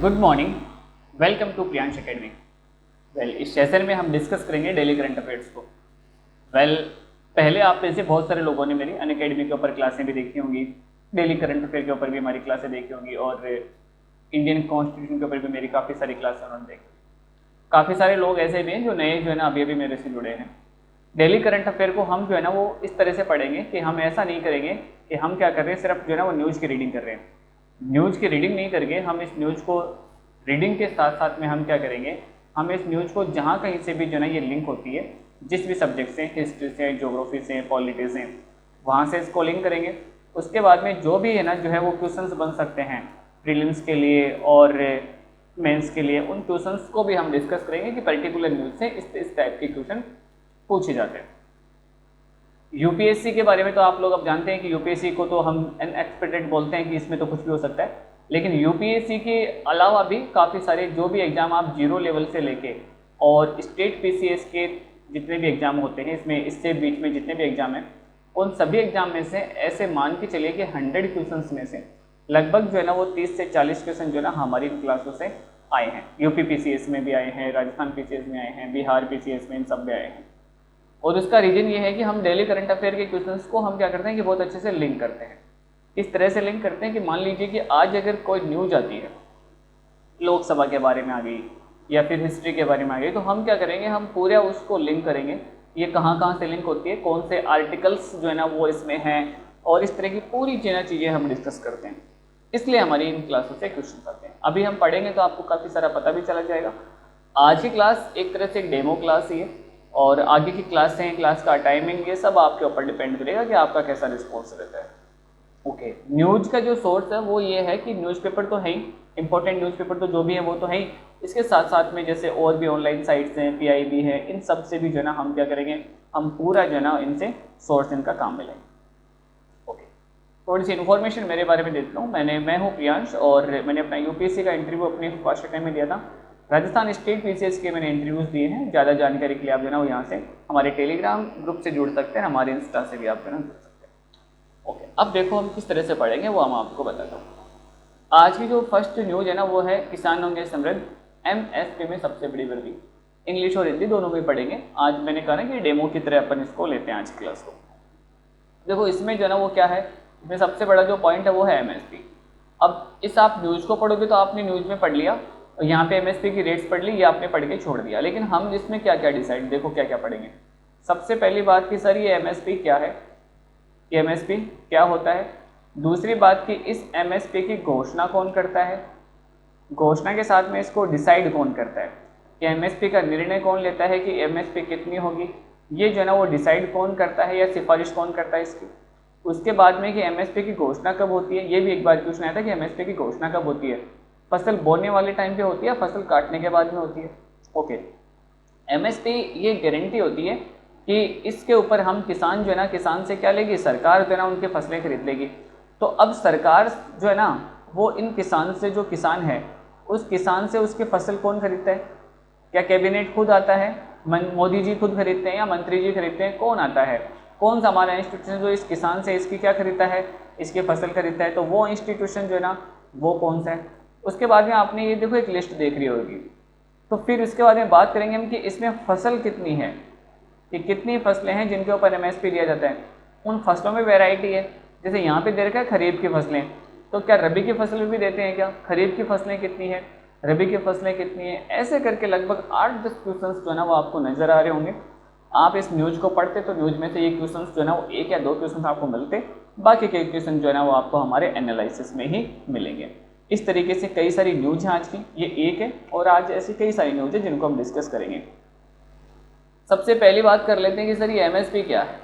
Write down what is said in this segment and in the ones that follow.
Good morning, welcome to Priyansh academy. इस session में हम डिस्कस करेंगे डेली करंट अफेयर्स को। पहले आप में से बहुत सारे लोगों ने मेरी अनअकैडमी के ऊपर क्लासें भी देखी होंगी, डेली करंट अफेयर के ऊपर भी हमारी क्लासें देखी होंगी और इंडियन कॉन्स्टिट्यूशन के ऊपर भी मेरी काफ़ी सारी क्लासें उन्होंने देखी। काफ़ी सारे लोग ऐसे भी हैं जो नए जो है ना अभी अभी मेरे से जुड़े हैं। डेली करंट अफेयर को हम जो है ना वो इस तरह से पढ़ेंगे कि हम ऐसा नहीं करेंगे कि हम क्या कर रहे हैं, सिर्फ जो है ना वो न्यूज़ की रीडिंग कर रहे हैं। न्यूज़ की रीडिंग नहीं करके हम इस न्यूज़ को रीडिंग के साथ साथ में हम क्या करेंगे, हम इस न्यूज़ को जहाँ कहीं से भी जो है ना ये लिंक होती है, जिस भी सब्जेक्ट से, हिस्ट्री से, ज्योग्राफी से, पॉलिटी से, वहाँ से इसको लिंक करेंगे। उसके बाद में जो भी है ना जो है वो क्वेश्चंस बन सकते हैं प्रीलिम्स के लिए और मेंस के लिए, उन क्वेश्चंस को भी हम डिस्कस करेंगे कि पर्टिकुलर न्यूज़ से इस टाइप के क्वेश्चन पूछे जाते हैं। यूपीएससी के बारे में तो आप लोग अब जानते हैं कि यूपीएससी को तो हम अनएक्सपेक्टेड बोलते हैं कि इसमें तो कुछ भी हो सकता है, लेकिन यूपीएससी के अलावा भी काफ़ी सारे जो भी एग्ज़ाम आप जीरो लेवल से लेके और स्टेट पीसीएस के जितने भी एग्ज़ाम होते हैं, इसमें इससे बीच में जितने भी एग्ज़ाम हैं, उन सभी एग्ज़ाम में से ऐसे मान के चलिए कि 100 क्वेश्चन में से लगभग जो है ना वो 30 से 40 क्वेश्चन जो है ना हमारी क्लासों से आए हैं। यूपी पीसीएस में भी आए हैं, राजस्थान पीसीएस में आए हैं, बिहार पीसीएस में, इन सब में आए हैं। और उसका रीज़न ये है कि हम डेली करंट अफेयर के क्वेश्चंस को हम क्या करते हैं कि बहुत अच्छे से लिंक करते हैं। इस तरह से लिंक करते हैं कि मान लीजिए कि आज अगर कोई न्यूज़ आती है, लोकसभा के बारे में आ गई या फिर हिस्ट्री के बारे में आ गई, तो हम क्या करेंगे, हम पूरा उसको लिंक करेंगे, ये कहाँ कहाँ से लिंक होती है, कौन से आर्टिकल्स जो है ना वो इसमें हैं, और इस तरह की पूरी चीज़ें हम डिस्कस करते हैं। इसलिए हमारी इन क्लासों से क्वेश्चन आते हैं। अभी हम पढ़ेंगे तो आपको काफ़ी सारा पता भी चला जाएगा। आज की क्लास एक तरह से एक डेमो क्लास ही है और आगे की क्लास हैं, क्लास का टाइमिंग, ये सब आपके ऊपर डिपेंड करेगा कि आपका कैसा रिस्पॉन्स रहता है। ओके, न्यूज़ का जो सोर्स है वो ये है कि न्यूज़पेपर तो है ही, इंपॉर्टेंट न्यूज़पेपर तो जो भी है वो तो है ही, इसके साथ साथ में जैसे और भी ऑनलाइन साइट्स हैं, पीआईबी है, इन सब से भी जो है ना हम क्या करेंगे, हम पूरा जो है ना इनसे सोर्स इनका काम मिलेंगे। ओके, थोड़ी सी इन्फॉर्मेशन मेरे बारे में देता हूँ। मैं हूँ प्रियांश और मैंने अपना यूपीएससी का इंटरव्यू अपने फर्स्ट टाइम में दिया था। राजस्थान स्टेट पीसीएस के मैंने इंटरव्यूज़ दिए हैं। ज़्यादा जानकारी के लिए आप जो है ना वो यहाँ से हमारे टेलीग्राम ग्रुप से जुड़ सकते हैं, हमारे इंस्टा से भी आप जो है ना जुड़ सकते हैं। ओके, अब देखो हम किस तरह से पढ़ेंगे वो हम आपको बताता हूँ। आज की जो फर्स्ट न्यूज़ है ना वो है किसान होंगे समृद्ध, एमएसपी में सबसे बड़ी वृद्धि। इंग्लिश और हिंदी दोनों में पढ़ेंगे। आज मैंने कहा ना कि डेमो की तरह अपन इसको लेते हैं आज की क्लास को। देखो इसमें जो है ना वो क्या है, इसमें सबसे बड़ा जो पॉइंट है वो है एमएसपी। अब इस आप न्यूज़ को पढ़ोगे तो आपने न्यूज़ में पढ़ लिया, यहाँ पे एमएसपी की रेट्स पढ़ ली, ये आपने पढ़ के छोड़ दिया, लेकिन हम इसमें क्या क्या डिसाइड, देखो क्या क्या पढ़ेंगे। सबसे पहली बात कि सर ये एमएसपी क्या है, ये एमएसपी क्या होता है। दूसरी बात कि इस एमएसपी की घोषणा कौन करता है, घोषणा के साथ में इसको डिसाइड कौन करता है, कि एमएसपी का निर्णय कौन लेता है कि एमएसपी कितनी होगी, ये जो है ना वो डिसाइड कौन करता है या सिफारिश कौन करता है इसकी। उसके बाद में कि एमएसपी की घोषणा कब होती है, ये भी एक बार क्वेश्चन आया था कि एमएसपी की घोषणा कब होती है, फसल बोने वाले टाइम पे होती है या फसल काटने के बाद में होती है। ओके, एमएसपी ये गारंटी होती है कि इसके ऊपर हम किसान जो है ना, किसान से क्या लेगी, सरकार जो है ना उनके फसलें खरीद लेगी। तो अब सरकार जो है ना वो इन किसान से, जो किसान है उस किसान से उसकी फसल कौन खरीदता है, क्या कैबिनेट खुद आता है, मोदी जी खुद खरीदते हैं या मंत्री जी खरीदते हैं, कौन आता है, कौन सा हमारा इंस्टीट्यूशन जो इस किसान से इसकी क्या खरीदता है, इसकी फसल खरीदता है, तो वो इंस्टीट्यूशन जो है ना वो कौन सा है। उसके बाद में आपने ये देखो एक लिस्ट देख रही होगी, तो फिर उसके बाद में बात करेंगे हम कि इसमें फसल कितनी है, कि कितनी फसलें हैं जिनके ऊपर एमएसपी दिया जाता है। उन फसलों में वैरायटी है, जैसे यहाँ पे दे रखा है खरीफ की फसलें, तो क्या रबी की फसलें भी देते हैं क्या, खरीफ की फसलें कितनी है, रबी की फसलें कितनी है, ऐसे करके लगभग 8-10 क्वेश्चन जो है ना वो आपको नजर आ रहे होंगे। आप इस न्यूज़ को पढ़ते तो न्यूज़ में से ये क्वेश्चन जो है ना वो 1 या 2 क्वेश्चन आपको मिलते, बाकी के क्वेश्चन जो है ना वो आपको हमारे एनालिसिस में ही मिलेंगे। इस तरीके से कई सारी न्यूज़ हैं आज की, ये एक है और आज ऐसी कई सारी न्यूज़ है जिनको हम डिस्कस करेंगे। सबसे पहली बात कर लेते हैं कि सर ये एमएसपी क्या है,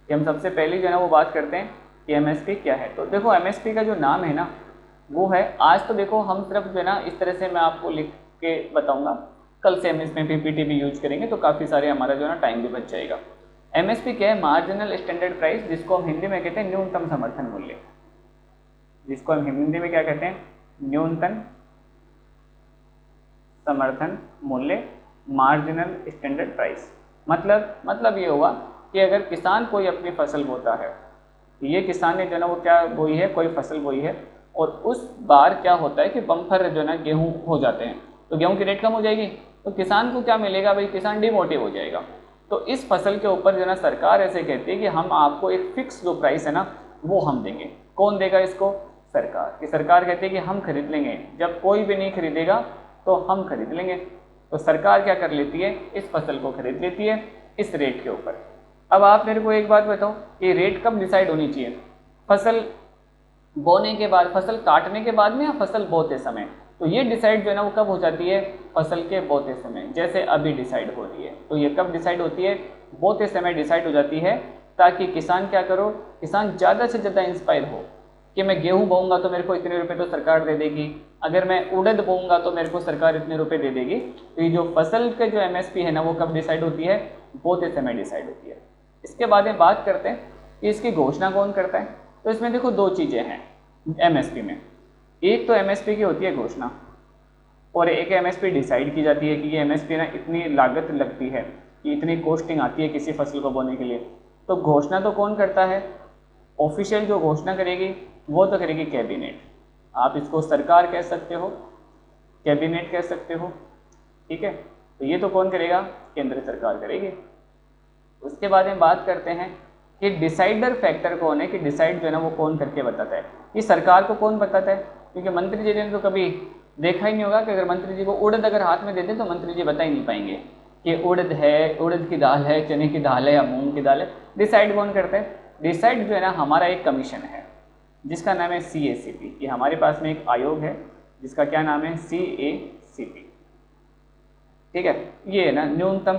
कि हम सबसे पहले जो है ना वो बात करते हैं कि एमएसपी क्या है। तो देखो एमएसपी का जो नाम है ना वो है, आज तो देखो हम सिर्फ जो है ना इस तरह से मैं आपको लिख के बताऊंगा, कल से हम इसमें पीपीटी भी यूज करेंगे तो काफ़ी सारे हमारा जो है ना टाइम भी बच जाएगा। एमएसपी क्या है, मार्जिनल स्टैंडर्ड प्राइस, जिसको हम हिंदी में कहते हैं न्यूनतम समर्थन मूल्य, जिसको हम हिंदी में क्या कहते हैं, न्यूनतम समर्थन मूल्य, मार्जिनल स्टैंडर्ड प्राइस। मतलब ये हुआ कि अगर किसान कोई अपनी फसल बोता है, ये किसान ने जो है ना वो क्या बोई है, कोई फसल बोई है, और उस बार क्या होता है कि बम्पर जो है ना गेहूँ हो जाते हैं, तो गेहूँ की रेट कम हो जाएगी, तो किसान को क्या मिलेगा भाई, किसान डिमोटिव हो जाएगा। तो इस फसल के ऊपर जो है ना सरकार ऐसे कहती है कि हम आपको एक फिक्स जो प्राइस है ना वो हम देंगे। कौन देगा इसको, सरकार। कि सरकार कहती है कि हम खरीद लेंगे, जब कोई भी नहीं खरीदेगा तो हम खरीद लेंगे। तो सरकार क्या कर लेती है, इस फसल को खरीद लेती है इस रेट के ऊपर। अब आप मेरे को एक बात बताओ, ये रेट कब डिसाइड होनी चाहिए, फसल बोने के बाद, फसल काटने के बाद में, या फसल बोते समय? तो ये डिसाइड जो है ना वो कब हो जाती है, फसल के बोते समय, जैसे अभी डिसाइड हो रही है। तो ये कब डिसाइड होती है, बोते समय डिसाइड हो जाती है, ताकि किसान क्या करो, किसान ज़्यादा से ज़्यादा इंस्पायर हो कि मैं गेहूँ बोऊंगा तो मेरे को इतने रुपए तो सरकार दे देगी, अगर मैं उड़द बोऊंगा तो मेरे को सरकार इतने रुपए दे देगी। तो ये जो फसल के जो एमएसपी है ना वो कब डिसाइड होती है, बोते समय डिसाइड होती है। इसके बाद में बात करते हैं कि इसकी घोषणा कौन करता है। तो इसमें देखो दो चीज़ें हैं एमएसपी में, एक तो एमएसपी की होती है घोषणा, और एक एमएसपी डिसाइड की जाती है कि ये एमएसपी ना इतनी लागत लगती है, कि इतनी कॉस्टिंग आती है किसी फसल को बोने के लिए। तो घोषणा तो कौन करता है, ऑफिशियल जो घोषणा करेगी वो तो करेगी कैबिनेट। आप इसको सरकार कह सकते हो, कैबिनेट कह सकते हो, ठीक है। तो ये तो कौन करेगा, केंद्र सरकार करेगी। उसके बाद में बात करते हैं कि डिसाइडर फैक्टर कौन है, कि डिसाइड जो है ना वो कौन करके बताता है, कि सरकार को कौन बताता है, क्योंकि मंत्री जी ने तो कभी देखा ही नहीं होगा कि अगर मंत्री जी को उड़द अगर हाथ में दे दें तो मंत्री जी बता ही नहीं पाएंगे कि उड़द है, उड़द की दाल है, चने की दाल है या मूंग की दाल है। डिसाइड कौन करते हैं, डिसाइड जो है ना हमारा एक कमीशन है जिसका नाम है CACP, कि हमारे पास में एक आयोग है जिसका क्या नाम है, CACP, ठीक है। ये है ना न्यूनतम,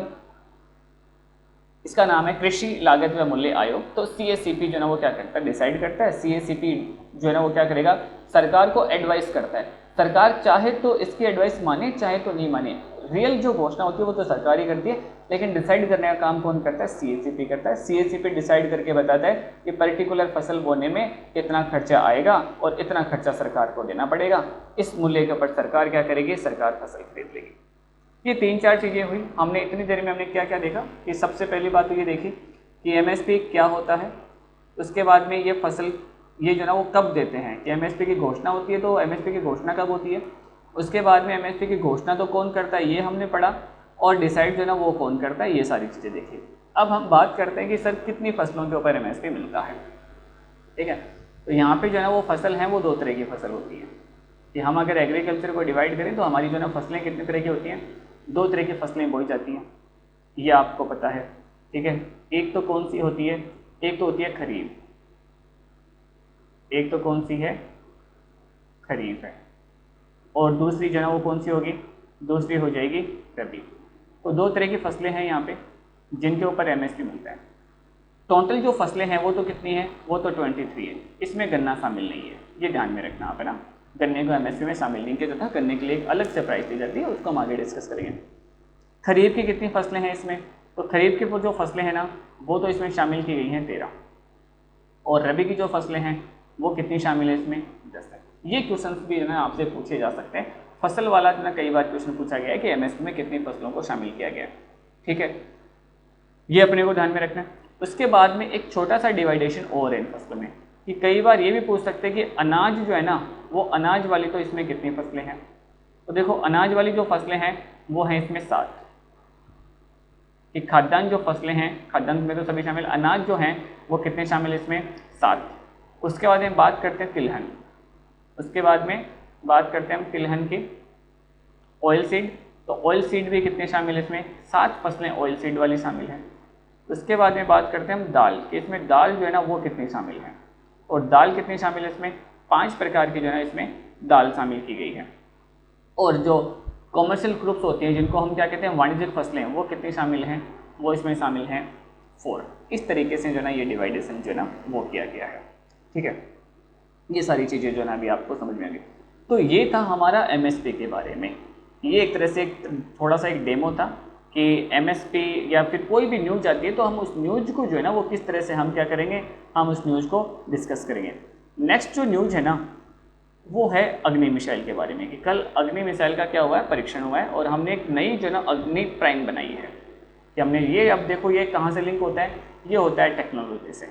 इसका नाम है कृषि लागत व मूल्य आयोग। तो CACP जो है ना वो क्या करता है, डिसाइड करता है। CACP जो है ना वो क्या करेगा, सरकार को एडवाइस करता है। सरकार चाहे तो इसकी एडवाइस माने, चाहे तो नहीं माने, रियल जो घोषणा होती है वो तो सरकार ही करती है, लेकिन डिसाइड करने का काम कौन करता है, CACP करता है। CACP डिसाइड करके बताता है कि पर्टिकुलर फसल बोने में कितना खर्चा आएगा और इतना खर्चा सरकार को देना पड़ेगा। इस मूल्य के ऊपर सरकार क्या करेगी, सरकार फसल खरीद लेगी। ये 3-4 चीज़ें हुई। हमने इतनी देर में हमने क्या क्या देखा, कि सबसे पहली बात तो ये देखी कि MSP क्या होता है। उसके बाद में ये फसल ये जो ना वो कब देते हैं, कि MSP की घोषणा होती है, तो MSP की घोषणा कब होती है। उसके बाद में MSP की घोषणा तो कौन करता है ये हमने पढ़ा, और डिसाइड जो है ना वो कौन करता है, ये सारी चीज़ें देखी। अब हम बात करते हैं कि सर कितनी फसलों के ऊपर MSP मिलता है, ठीक है। तो यहाँ पे जो है ना वो फसल है वो 2 तरह की फसल होती है, कि हम अगर एग्रीकल्चर को डिवाइड करें तो हमारी जो है ना फसलें कितनी तरह की होती हैं, 2 तरह की फसलें बोई जाती हैं, ये आपको पता है, ठीक है। एक तो कौन सी होती है, एक तो होती है खरीफ, एक तो कौन सी है, खरीफ है, और दूसरी जो है वो कौन सी होगी, दूसरी हो जाएगी रबी। तो 2 तरह की फसलें हैं यहाँ पे जिनके ऊपर MSP मिलता है। टोटल जो फसलें हैं वो तो कितनी है, वो तो 23 है। इसमें गन्ना शामिल नहीं है, ये ध्यान में रखना आप, है ना। गन्ने को MSP में शामिल नहीं किया जाता, गन्ने के लिए एक अलग से प्राइस दी जाती है, उसको हम आगे डिस्कस करेंगे। खरीफ की कितनी फसलें हैं इसमें, तो खरीफ की जो फसलें हैं ना वो तो इसमें शामिल की गई हैं 13, और रबी की जो फसलें हैं वो कितनी शामिल है इसमें, 10 है। ये क्वेश्चन भी जो है आपसे पूछे जा सकते हैं, फसल वाला जो ना कई बार क्वेश्चन पूछा गया है कि MSP में कितनी फसलों को शामिल किया गया है, ठीक है। ये अपने को ध्यान में रखना है। उसके बाद में एक छोटा सा डिवाइडेशन और है इन फसलों में, कि कई बार ये भी पूछ सकते हैं कि अनाज जो है ना वो अनाज वाली तो इसमें कितनी फसलें हैं। तो देखो अनाज वाली जो फसलें हैं वो हैं इसमें 7, कि खाद्यान्न जो फसलें हैं, खाद्यान्न में तो सभी शामिल, अनाज जो हैं वो कितने शामिल इसमें, 7। उसके बाद में बात करते हैं तिलहन, उसके बाद में बात करते हैं हम तिलहन की। ऑयल सीड, तो ऑयल सीड भी कितने शामिल है इसमें, 7 फसलें ऑयल सीड वाली शामिल हैं। उसके बाद में बात करते हैं हम दाल, कि इसमें दाल जो है ना वो कितनी शामिल है, और दाल कितनी शामिल है इसमें, 5 प्रकार की जो है ना इसमें दाल शामिल की गई है। और जो कॉमर्शियल ग्रुप्स होती हैं जिनको हम क्या कहते हैं, वाणिज्यिक फसलें, वो कितनी शामिल हैं, वो इसमें शामिल हैं 4। इस तरीके से जो है ना ये डिवाइडेशन जो है ना वो किया गया है, ठीक है। ये सारी चीज़ें जो है ना अभी आपको समझ में आ गई। तो ये था हमारा MSP के बारे में। ये एक तरह से थोड़ा सा एक डेमो था कि MSP या फिर कोई भी न्यूज़ आती है तो हम उस न्यूज़ को जो है ना वो किस तरह से हम क्या करेंगे, हम उस न्यूज़ को डिस्कस करेंगे। नेक्स्ट जो न्यूज़ है ना वो है अग्नि मिसाइल के बारे में, कि कल अग्नि मिसाइल का क्या हुआ है, परीक्षण हुआ है, और हमने एक नई जो है ना अग्नि प्राइम बनाई है। कि हमने ये, अब देखो ये कहाँ से लिंक होता है, ये होता है टेक्नोलॉजी से।